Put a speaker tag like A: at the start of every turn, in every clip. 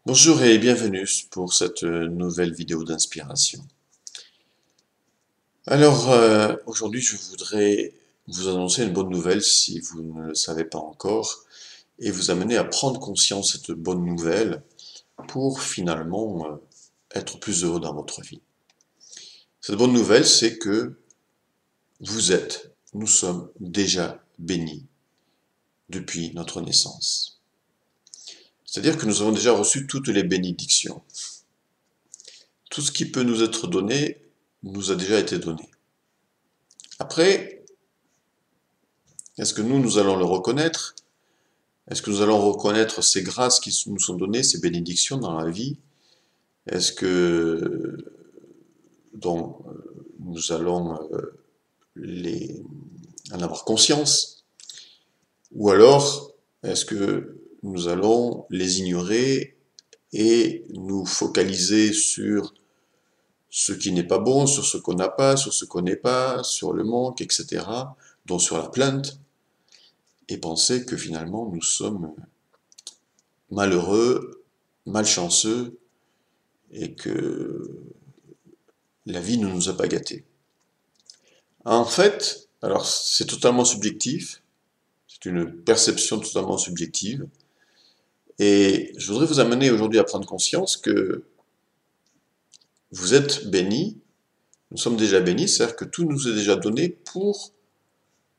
A: Bonjour et bienvenue pour cette nouvelle vidéo d'inspiration. Aujourd'hui je voudrais vous annoncer une bonne nouvelle si vous ne le savez pas encore et vous amener à prendre conscience de cette bonne nouvelle pour finalement être plus heureux dans votre vie. Cette bonne nouvelle, c'est que nous sommes déjà bénis depuis notre naissance. C'est-à-dire que nous avons déjà reçu toutes les bénédictions. Tout ce qui peut nous être donné nous a déjà été donné. Après, est-ce que nous allons le reconnaître? Est-ce que nous allons reconnaître ces grâces qui nous sont données, ces bénédictions dans la vie? Est-ce que donc, nous allons les, en avoir conscience? Ou alors, est-ce que nous allons les ignorer et nous focaliser sur ce qui n'est pas bon, sur ce qu'on n'a pas, sur ce qu'on n'est pas, sur le manque, etc., donc sur la plainte, et penser que finalement nous sommes malheureux, malchanceux, et que la vie ne nous a pas gâtés. En fait, alors c'est totalement subjectif, c'est une perception totalement subjective, et je voudrais vous amener aujourd'hui à prendre conscience que vous êtes bénis, nous sommes déjà bénis, c'est-à-dire que tout nous est déjà donné pour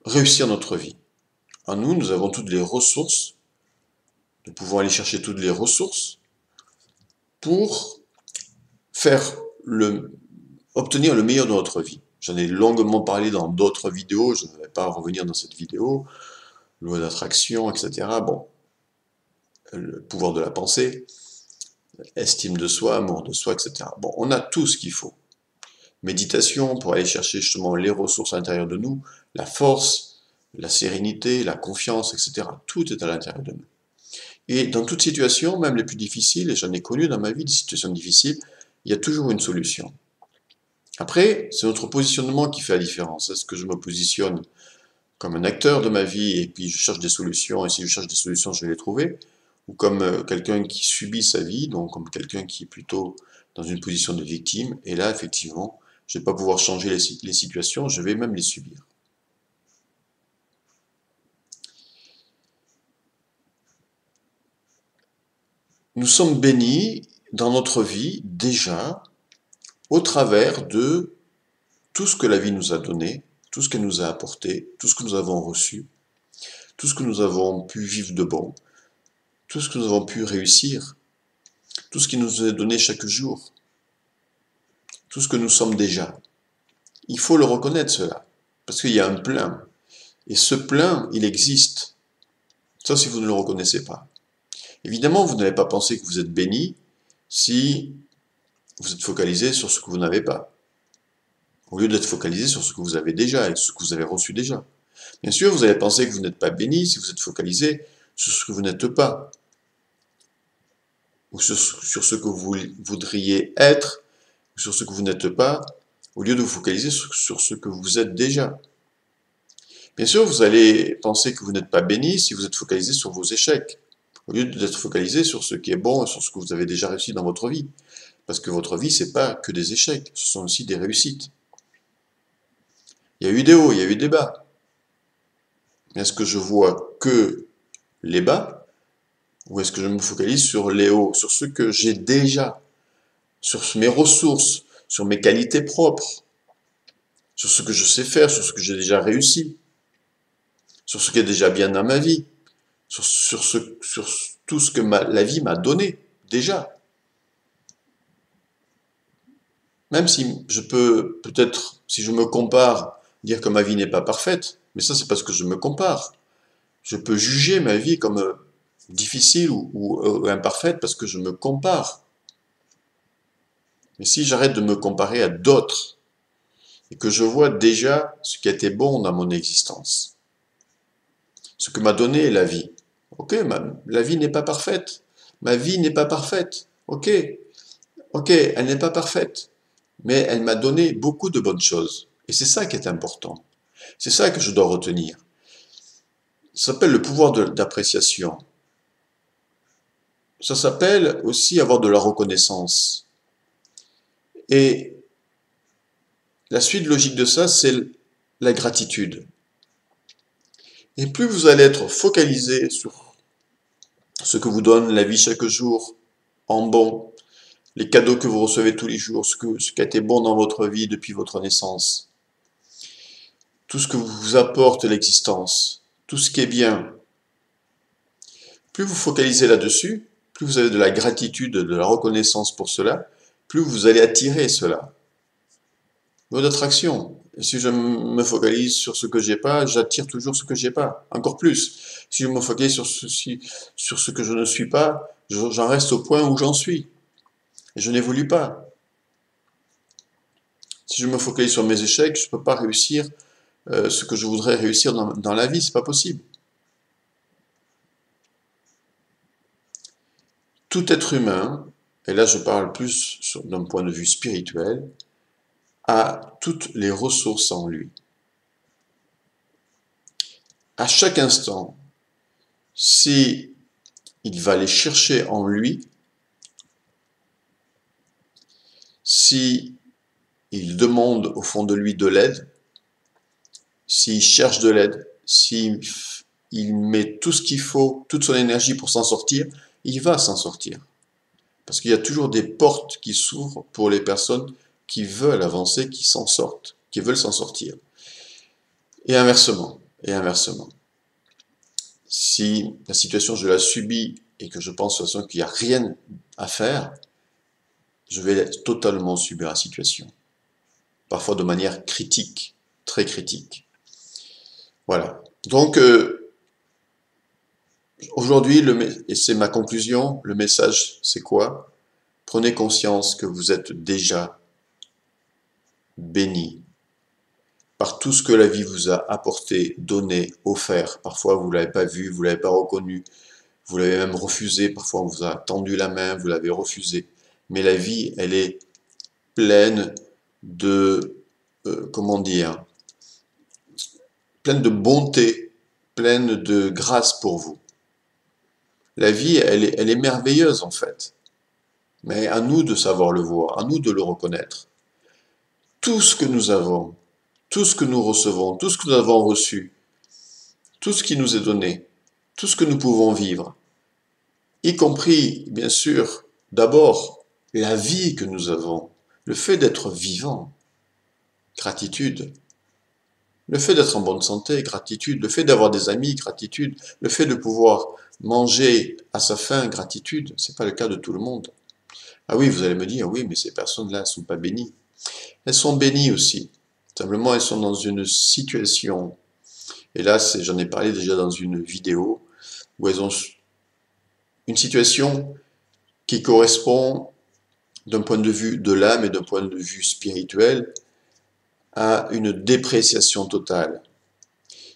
A: réussir notre vie. En nous, nous avons toutes les ressources, nous pouvons aller chercher toutes les ressources pour faire obtenir le meilleur de notre vie. J'en ai longuement parlé dans d'autres vidéos, je ne vais pas revenir dans cette vidéo, loi d'attraction, etc. Bon, le pouvoir de la pensée, estime de soi, amour de soi, etc. Bon, on a tout ce qu'il faut. Méditation pour aller chercher justement les ressources à l'intérieur de nous, la force, la sérénité, la confiance, etc. Tout est à l'intérieur de nous. Et dans toute situation, même les plus difficiles, et j'en ai connu dans ma vie des situations difficiles, il y a toujours une solution. Après, c'est notre positionnement qui fait la différence. Est-ce que je me positionne comme un acteur de ma vie et puis je cherche des solutions, et si je cherche des solutions, je vais les trouver, ou comme quelqu'un qui subit sa vie, donc comme quelqu'un qui est plutôt dans une position de victime, et là, effectivement, je ne vais pas pouvoir changer les situations, je vais même les subir. Nous sommes bénis dans notre vie déjà au travers de tout ce que la vie nous a donné, tout ce qu'elle nous a apporté, tout ce que nous avons reçu, tout ce que nous avons pu vivre de bon, tout ce que nous avons pu réussir, tout ce qui nous est donné chaque jour, tout ce que nous sommes déjà. Il faut le reconnaître cela, parce qu'il y a un plein. Et ce plein, il existe, sauf si vous ne le reconnaissez pas. Évidemment, vous n'allez pas penser que vous êtes béni si vous êtes focalisé sur ce que vous n'avez pas, au lieu d'être focalisé sur ce que vous avez déjà et ce que vous avez reçu déjà. Bien sûr, vous allez penser que vous n'êtes pas béni si vous êtes focalisé sur ce que vous n'êtes pas, ou sur ce que vous voudriez être, ou sur ce que vous n'êtes pas, au lieu de vous focaliser sur ce que vous êtes déjà. Bien sûr, vous allez penser que vous n'êtes pas béni si vous êtes focalisé sur vos échecs, au lieu d'être focalisé sur ce qui est bon et sur ce que vous avez déjà réussi dans votre vie. Parce que votre vie, c'est pas que des échecs, ce sont aussi des réussites. Il y a eu des hauts, il y a eu des bas. Est-ce que je vois que les bas, ou est-ce que je me focalise sur les hauts, sur ce que j'ai déjà, sur mes ressources, sur mes qualités propres, sur ce que je sais faire, sur ce que j'ai déjà réussi, sur ce qui est déjà bien dans ma vie, sur tout ce que la vie m'a donné, déjà. Même si je peux, peut-être, si je me compare, dire que ma vie n'est pas parfaite, mais ça c'est parce que je me compare. Je peux juger ma vie comme difficile ou imparfaite parce que je me compare. Mais si j'arrête de me comparer à d'autres et que je vois déjà ce qui a été bon dans mon existence, ce que m'a donné la vie. Ok, la vie n'est pas parfaite. Ma vie n'est pas parfaite. Ok, ok, elle n'est pas parfaite. Mais elle m'a donné beaucoup de bonnes choses. Et c'est ça qui est important. C'est ça que je dois retenir. Ça s'appelle le pouvoir d'appréciation. ça s'appelle aussi avoir de la reconnaissance. Et la suite logique de ça, c'est la gratitude. Et plus vous allez être focalisé sur ce que vous donne la vie chaque jour, en bon, les cadeaux que vous recevez tous les jours, ce qui a été bon dans votre vie depuis votre naissance, tout ce que vous apporte l'existence, tout ce qui est bien, plus vous focalisez là-dessus, plus vous avez de la gratitude, de la reconnaissance pour cela, plus vous allez attirer cela. Loi d'attraction. Et si je me focalise sur ce que j'ai pas, j'attire toujours ce que j'ai pas, encore plus. Si je me focalise sur ce que je ne suis pas, j'en reste au point où j'en suis. Et je n'évolue pas. Si je me focalise sur mes échecs, je ne peux pas réussir ce que je voudrais réussir dans la vie, c'est pas possible. Tout être humain, et là je parle plus d'un point de vue spirituel, a toutes les ressources en lui. À chaque instant, si il va les chercher en lui, si il demande au fond de lui de l'aide, s'il cherche de l'aide, s'il met tout ce qu'il faut, toute son énergie pour s'en sortir, il va s'en sortir. Parce qu'il y a toujours des portes qui s'ouvrent pour les personnes qui veulent avancer, qui s'en sortent, qui veulent s'en sortir. Et inversement, et inversement. Si la situation je la subis et que je pense de toute façon qu'il n'y a rien à faire, je vais totalement subir la situation. Parfois de manière critique, très critique. Voilà. Donc, aujourd'hui, et c'est ma conclusion, le message, c'est quoi? Prenez conscience que vous êtes déjà béni par tout ce que la vie vous a apporté, donné, offert. Parfois, vous ne l'avez pas vu, vous ne l'avez pas reconnu, vous l'avez même refusé. Parfois, on vous a tendu la main, vous l'avez refusé. Mais la vie, elle est pleine de, comment dire, pleine de bonté, pleine de grâce pour vous. La vie, elle est merveilleuse en fait. Mais à nous de savoir le voir, à nous de le reconnaître. Tout ce que nous avons, tout ce que nous recevons, tout ce que nous avons reçu, tout ce qui nous est donné, tout ce que nous pouvons vivre, y compris, bien sûr, d'abord, la vie que nous avons, le fait d'être vivant, gratitude. Le fait d'être en bonne santé, gratitude. Le fait d'avoir des amis, gratitude. Le fait de pouvoir manger à sa faim, gratitude. C'est pas le cas de tout le monde. Ah oui, vous allez me dire, oui, mais ces personnes-là ne sont pas bénies. Elles sont bénies aussi. Simplement, elles sont dans une situation, et là, j'en ai parlé déjà dans une vidéo, où elles ont une situation qui correspond d'un point de vue de l'âme et d'un point de vue spirituel à une dépréciation totale.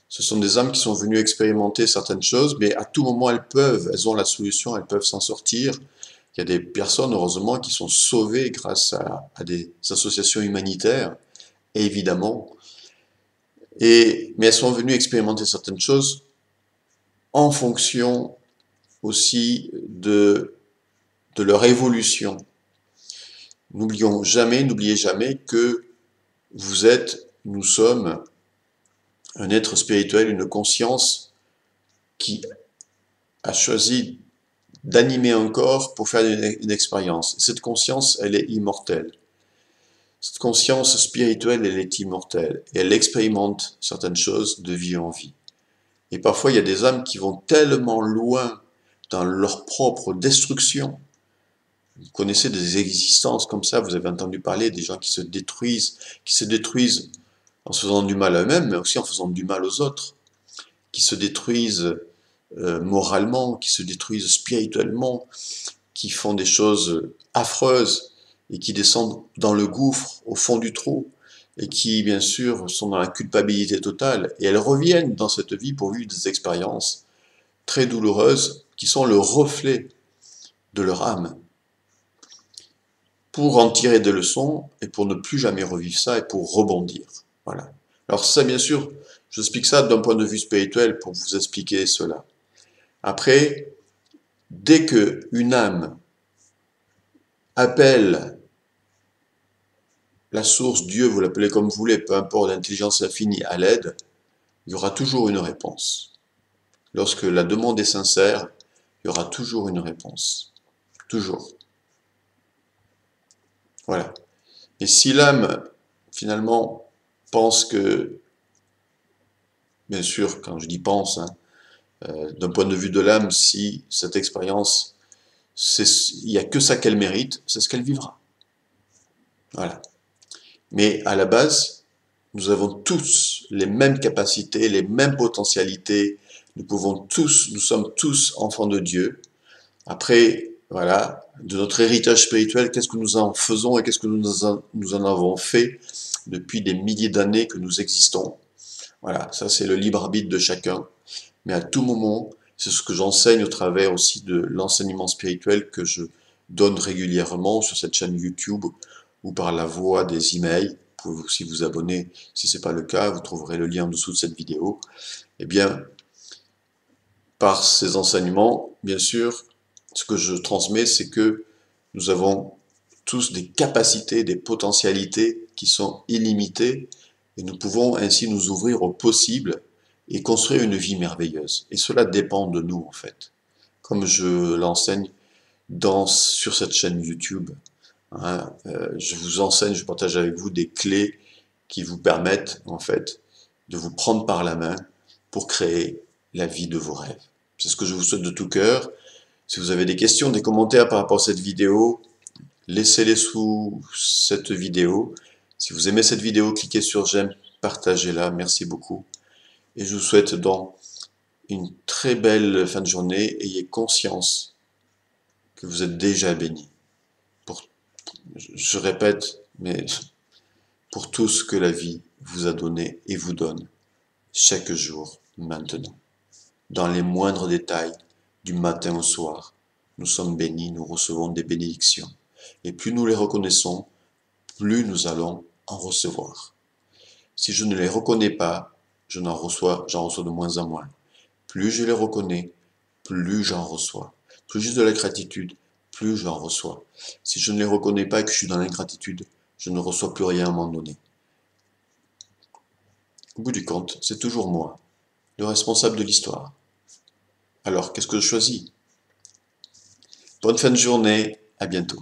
A: Ce sont des âmes qui sont venues expérimenter certaines choses, mais à tout moment elles ont la solution, elles peuvent s'en sortir. Il y a des personnes, heureusement, qui sont sauvées grâce à des associations humanitaires, évidemment. Mais elles sont venues expérimenter certaines choses en fonction aussi de leur évolution. N'oubliez jamais que nous sommes un être spirituel, une conscience qui a choisi d'animer un corps pour faire une expérience. Cette conscience, elle est immortelle. Cette conscience spirituelle, elle est immortelle. Et elle expérimente certaines choses de vie en vie. Et parfois, il y a des âmes qui vont tellement loin dans leur propre destruction. Vous connaissez des existences comme ça, vous avez entendu parler des gens qui se détruisent en se faisant du mal à eux-mêmes, mais aussi en faisant du mal aux autres, qui se détruisent moralement, qui se détruisent spirituellement, qui font des choses affreuses et qui descendent dans le gouffre, au fond du trou, et qui, bien sûr, sont dans la culpabilité totale. Et elles reviennent dans cette vie pour vivre des expériences très douloureuses qui sont le reflet de leur âme, pour en tirer des leçons et pour ne plus jamais revivre ça et pour rebondir. Voilà. Alors ça, bien sûr, j'explique ça d'un point de vue spirituel pour vous expliquer cela. Après, Dès que une âme appelle la source, Dieu, vous l'appelez comme vous voulez, peu importe, l'intelligence infinie à l'aide, il y aura toujours une réponse. Lorsque la demande est sincère, il y aura toujours une réponse. Toujours. Voilà. Et si l'âme, finalement, pense que, bien sûr, quand je dis pense, hein, d'un point de vue de l'âme, si cette expérience, il n'y a que ça qu'elle mérite, c'est ce qu'elle vivra. Voilà. Mais à la base, nous avons tous les mêmes capacités, les mêmes potentialités. Nous sommes tous enfants de Dieu. Après, voilà, de notre héritage spirituel, qu'est-ce que nous en faisons et qu'est-ce que nous en avons fait depuis des milliers d'années que nous existons. Voilà, ça c'est le libre arbitre de chacun. Mais à tout moment, c'est ce que j'enseigne au travers aussi de l'enseignement spirituel que je donne régulièrement sur cette chaîne YouTube ou par la voie des emails. Vous pouvez aussi vous abonner si ce n'est pas le cas, vous trouverez le lien en dessous de cette vidéo. Eh bien, par ces enseignements, bien sûr, ce que je transmets, c'est que nous avons tous des capacités, des potentialités qui sont illimitées et nous pouvons ainsi nous ouvrir au possible et construire une vie merveilleuse. Et cela dépend de nous, en fait. Comme je l'enseigne sur cette chaîne YouTube, hein, je vous enseigne, je partage avec vous des clés qui vous permettent, en fait, de vous prendre par la main pour créer la vie de vos rêves. C'est ce que je vous souhaite de tout cœur. Si vous avez des questions, des commentaires par rapport à cette vidéo, laissez-les sous cette vidéo. Si vous aimez cette vidéo, cliquez sur j'aime, partagez-la. Merci beaucoup. Et je vous souhaite donc une très belle fin de journée. Ayez conscience que vous êtes déjà bénis. Je répète, mais pour tout ce que la vie vous a donné et vous donne chaque jour maintenant. Dans les moindres détails, du matin au soir, nous sommes bénis, nous recevons des bénédictions. Et plus nous les reconnaissons, plus nous allons en recevoir. Si je ne les reconnais pas, j'en reçois de moins en moins. Plus je les reconnais, plus j'en reçois. Plus j'ai de la gratitude, plus j'en reçois. Si je ne les reconnais pas et que je suis dans l'ingratitude, je ne reçois plus rien à un moment donné. Au bout du compte, c'est toujours moi, le responsable de l'histoire. Alors, qu'est-ce que je choisis? Bonne fin de journée, à bientôt.